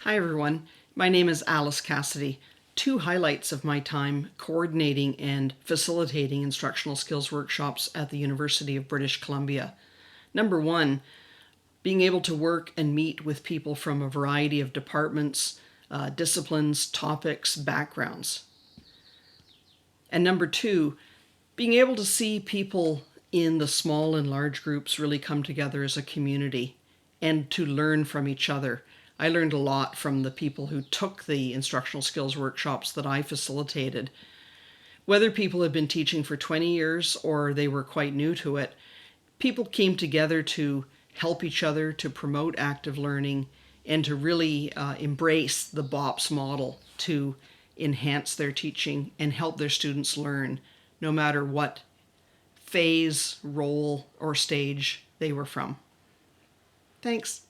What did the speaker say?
Hi everyone, my name is Alice Cassidy. Two highlights of my time coordinating and facilitating instructional skills workshops at the University of British Columbia. Number one, being able to work and meet with people from a variety of departments, disciplines, topics, backgrounds. And number two, being able to see people in the small and large groups really come together as a community and to learn from each other. I learned a lot from the people who took the instructional skills workshops that I facilitated. Whether people had been teaching for 20 years or they were quite new to it, people came together to help each other, to promote active learning, and to really embrace the BOPS model to enhance their teaching and help their students learn, no matter what phase, role, or stage they were from. Thanks.